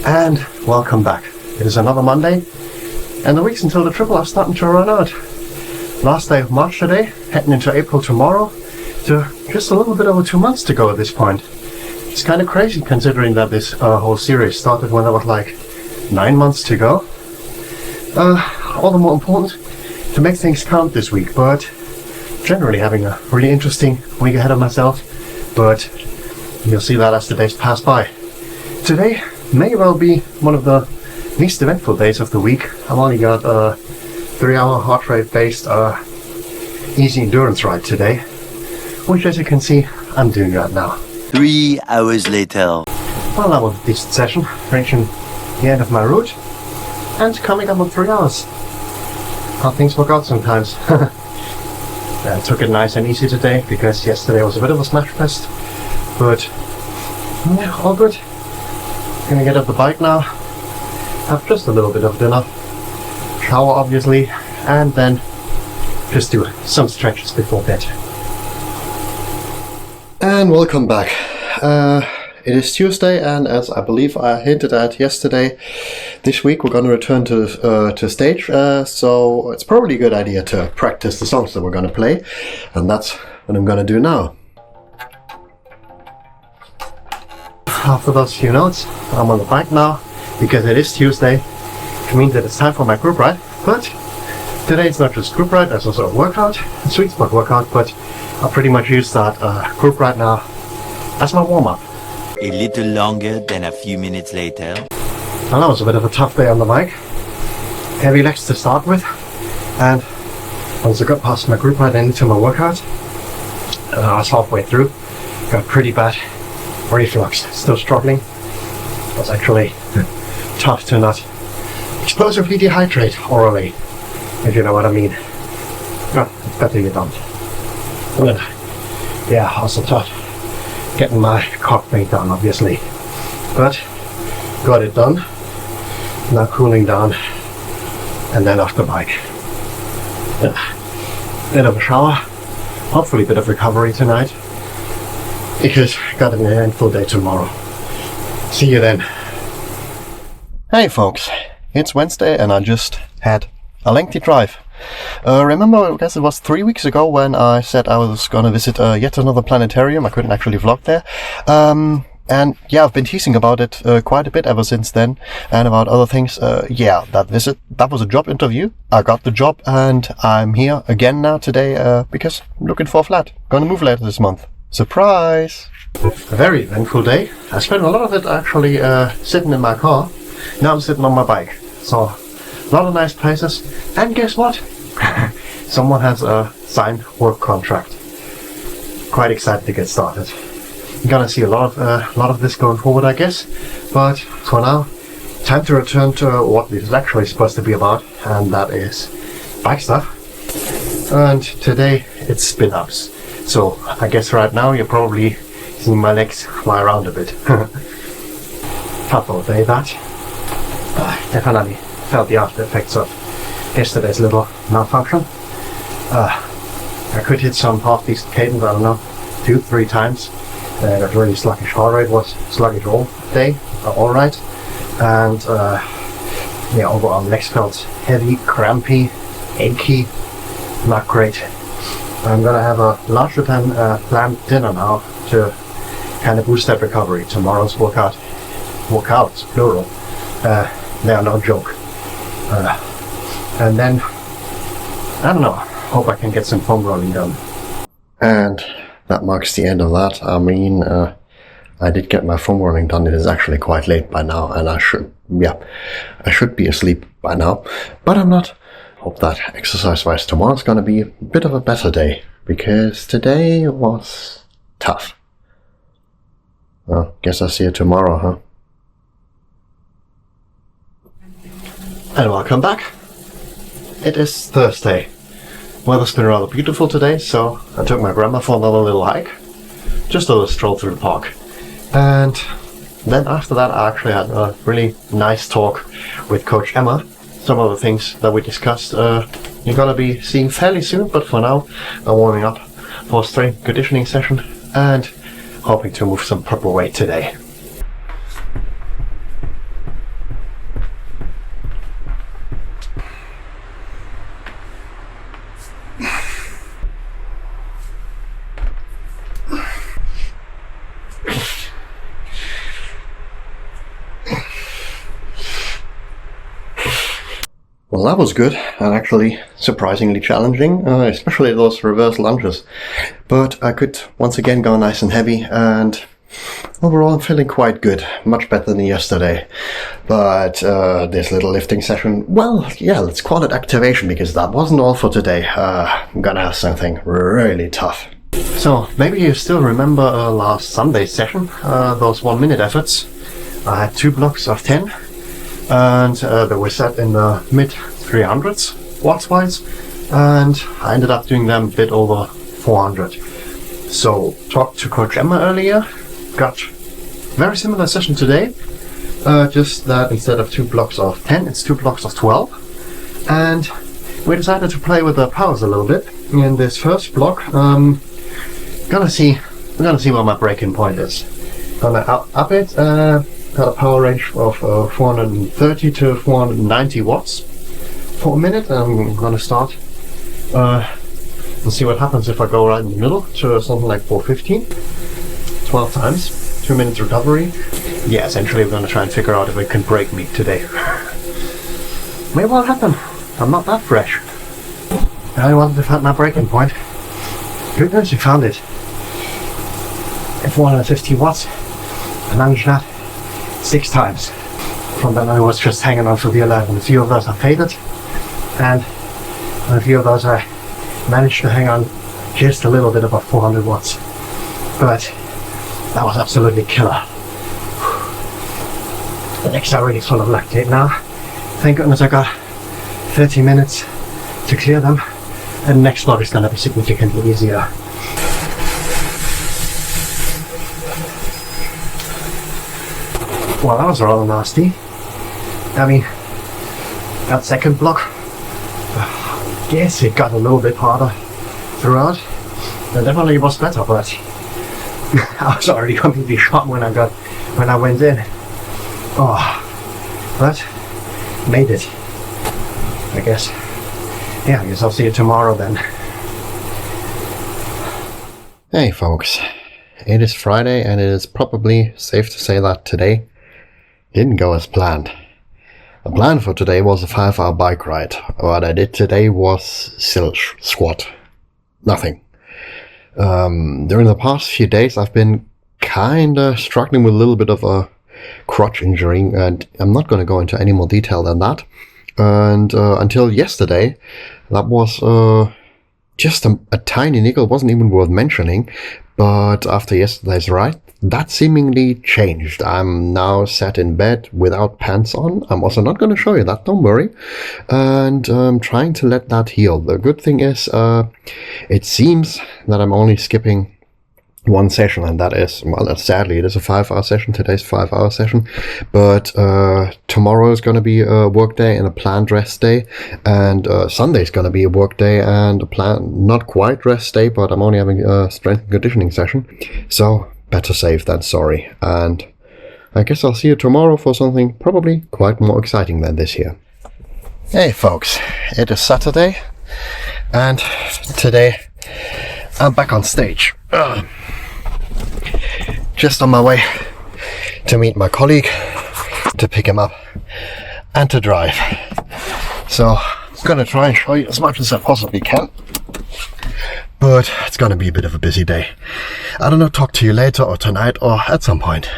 And welcome back. It is another Monday, and the weeks until the triple are starting to run out. Last day of March today, heading into April tomorrow, so just a little bit over 2 months to go at this point. It's kind of crazy considering that this whole series started when there was like 9 months to go. All the more important to make things count this week, but generally having a really interesting week ahead of myself, but you'll see that as the days pass by. Today may well be one of the least eventful days of the week. I've only got a 3-hour heart rate based easy endurance ride today, which as you can see I'm doing right now. 3 hours later. Well, that was a decent session, reaching the end of my route and coming up on 3 hours. How things work out sometimes. I took it nice and easy today because yesterday was a bit of a smash fest, but yeah, all good. Gonna get up the bike now, have just a little bit of dinner, shower obviously, and then just do some stretches before bed. And welcome back. It is Tuesday, and as I believe I hinted at yesterday, this week we're going to return to stage, so it's probably a good idea to practice the songs that we're going to play, and that's what I'm going to do now. After those few notes, I'm on the bike now, because it is Tuesday, which means that it's time for my group ride, but today it's not just group ride, there's also a workout, a sweet spot workout, but I'll pretty much use that group ride now as my warm-up. A little longer than a few minutes later. Well, that was a bit of a tough day on the bike. Heavy legs to start with, and once I got past my group ride and into my workout, I was halfway through, got pretty bad reflux, still struggling. It was actually tough to not explosively dehydrate orally, if you know what I mean. Well, it's better you don't. And yeah, also tough getting my cockpit done, obviously, but got it done. Now cooling down, and then off the bike. Bit of a shower, hopefully a bit of recovery tonight, because got an eventful day tomorrow. See you then. Hey folks, it's Wednesday and I just had a lengthy drive. Remember, I guess it was 3 weeks ago when I said I was gonna visit yet another planetarium. I couldn't actually vlog there. And yeah, I've been teasing about it quite a bit ever since then, and about other things. Yeah, that visit, that was a job interview. I got the job and I'm here again now today because I'm looking for a flat. Gonna move later this month. Surprise! A very eventful day. I spent a lot of it actually sitting in my car. Now I'm sitting on my bike. So, a lot of nice places. And guess what? Someone has a signed work contract. Quite excited to get started. You're gonna see a lot of this going forward, I guess. But for now, time to return to what this is actually supposed to be about, and that is bike stuff. And today it's spin ups. So I guess right now you're probably seeing my legs fly around a bit. Tough old day that. Definitely felt the after effects of yesterday's little malfunction. I could hit some half decent cadence, I don't know, 2-3 times. Got really sluggish heart rate, was sluggish all day, alright. And yeah, overall legs felt heavy, crampy, achy, not great. I'm gonna have a larger than planned dinner now to kind of boost that recovery. Tomorrow's workouts, plural, they are no joke. And then, I don't know, hope I can get some foam rolling done. And that marks the end of that. I mean, I did get my foam rolling done. It is actually quite late by now, and I should be asleep by now, but I'm not. Hope that exercise-wise tomorrow's gonna be a bit of a better day, because today was tough. Well, guess I'll see you tomorrow, huh? And welcome back. It is Thursday. Weather's been rather beautiful today, so I took my grandma for another little hike. Just a little stroll through the park. And then after that I actually had a really nice talk with Coach Emma. Some of the things that we discussed you're gonna be seeing fairly soon, but for now I'm warming up for a strength conditioning session and hoping to move some proper weight today. Well, that was good and actually surprisingly challenging, especially those reverse lunges. But I could once again go nice and heavy, and overall I'm feeling quite good, much better than yesterday. But this little lifting session, well, yeah, let's call it activation, because that wasn't all for today. I'm gonna have something really tough. So, maybe you still remember last Sunday's session, those 1 minute efforts. I had 2 blocks of 10. And they were set in the mid 300s watts wise, and I ended up doing them a bit over 400. So talked to Coach Emma earlier, got very similar session today, just that instead of 2 blocks of 10, it's 2 blocks of 12, and we decided to play with the powers a little bit. In this first block, we're gonna see what my break-in point is. Gonna up it. Got a power range of 430 to 490 watts for a minute. I'm gonna start and see what happens if I go right in the middle to something like 415. 12 times, 2 minutes recovery. Yeah, essentially we're gonna try and figure out if we can break me today. May well happen. I'm not that fresh. I wanted to find my breaking point. Good news, we found it. At 450 watts. I managed that 6 times. From then I was just hanging on for the 11. A few of those I faded, and a few of those I managed to hang on just a little bit above 400 watts. But that was absolutely killer. The legs are really full of lactate now. Thank goodness I got 30 minutes to clear them, and the next block is going to be significantly easier. Well, that was rather nasty. I mean, that second block, I guess it got a little bit harder throughout. It definitely was better, but I was already completely shot when I went in. Oh, but made it, I guess. Yeah, I guess I'll see you tomorrow then. Hey folks, it is Friday, and it is probably safe to say that today didn't go as planned. The plan for today was a 5-hour bike ride. What I did today was silch squat. Nothing. During the past few days I've been kinda struggling with a little bit of a crotch injury, and I'm not gonna go into any more detail than that. And until yesterday, that was just a tiny niggle, wasn't even worth mentioning. But after yesterday's ride, that seemingly changed. I'm now sat in bed without pants on. I'm also not going to show you that, don't worry. And I'm trying to let that heal. The good thing is, it seems that I'm only skipping one session, and that is, well, sadly, it is a 5-hour session. Today's 5-hour session, but tomorrow is going to be a work day and a planned rest day, and Sunday is going to be a work day and a planned, not quite rest day, but I'm only having a strength and conditioning session, so better safe than sorry. And I guess I'll see you tomorrow for something probably quite more exciting than this here. Hey folks, it is Saturday, and today I'm back on stage. Just on my way to meet my colleague, to pick him up, and to drive. So I'm gonna try and show you as much as I possibly can, but it's gonna be a bit of a busy day. I don't know, talk to you later or tonight or at some point.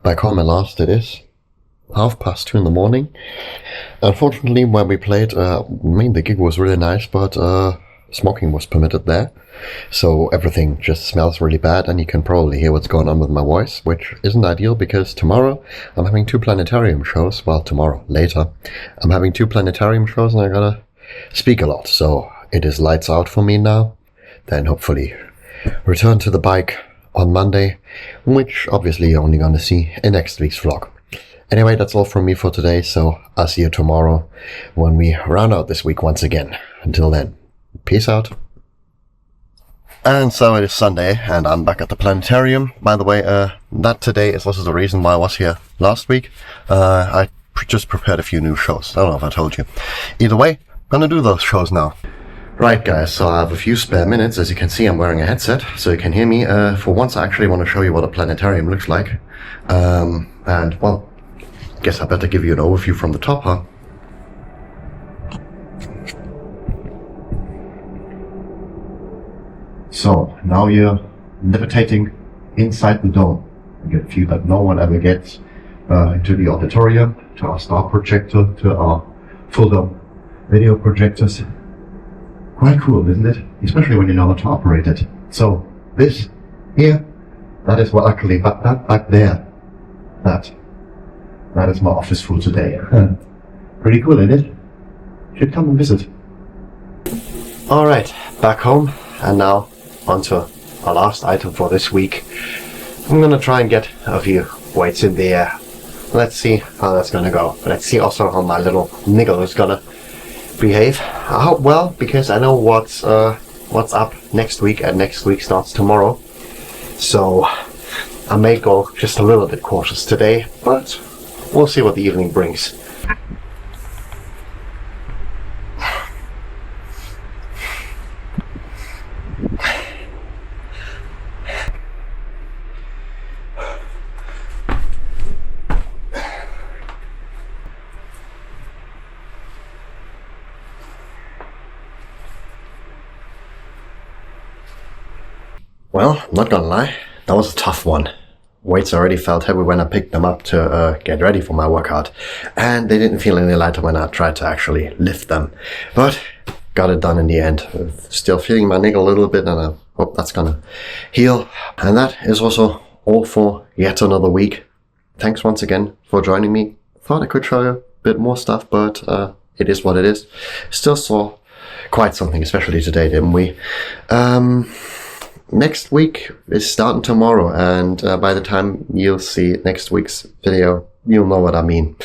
Back home at last it is. 2:30 in the morning. Unfortunately, when we played, the gig was really nice, but smoking was permitted there. So everything just smells really bad, and you can probably hear what's going on with my voice, which isn't ideal because tomorrow I'm having 2 planetarium shows. Well, tomorrow, later, I'm having 2 planetarium shows, and I gotta speak a lot. So it is lights out for me now. Then hopefully return to the bike on Monday, which obviously you're only gonna see in next week's vlog. Anyway, that's all from me for today, so I'll see you tomorrow when we round out this week once again. Until then, peace out. And so it is Sunday, and I'm back at the planetarium. By the way, that today is also the reason why I was here last week. I just prepared a few new shows. I don't know if I told you. Either way, I'm gonna do those shows now. Right guys, so I have a few spare minutes. As you can see, I'm wearing a headset, so you can hear me. For once I actually want to show you what a planetarium looks like. And well, guess I better give you an overview from the top, huh? So, now you're levitating inside the dome. You get a view that no one ever gets into the auditorium, to our star projector, to our full dome video projectors. Quite cool, isn't it? Especially when you know how to operate it. So, this here, that is what actually, that back there, that is my office for today. Pretty cool, isn't it? Should come and visit. Alright, back home, and now onto our last item for this week. I'm gonna try and get a few weights in the air. Let's see how that's gonna go. Let's see also how my little niggle is gonna behave. I hope well, because I know what's up next week, and next week starts tomorrow. So I may go just a little bit cautious today, but we'll see what the evening brings. Well, not gonna lie, that was a tough one. Weights already felt heavy when I picked them up to get ready for my workout, and they didn't feel any lighter when I tried to actually lift them. But got it done in the end. Still feeling my niggle a little bit, and I hope that's gonna heal. And that is also all for yet another week. Thanks once again for joining me. Thought I could show you a bit more stuff, but it is what it is. Still saw quite something, especially today, didn't we? Next week is starting tomorrow, and by the time you'll see next week's video, you'll know what I mean.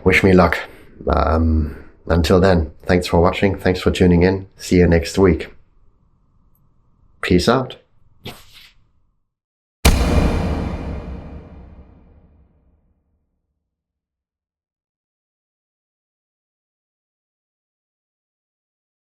Wish me luck. Until then, thanks for watching, thanks for tuning in. See you next week. Peace out.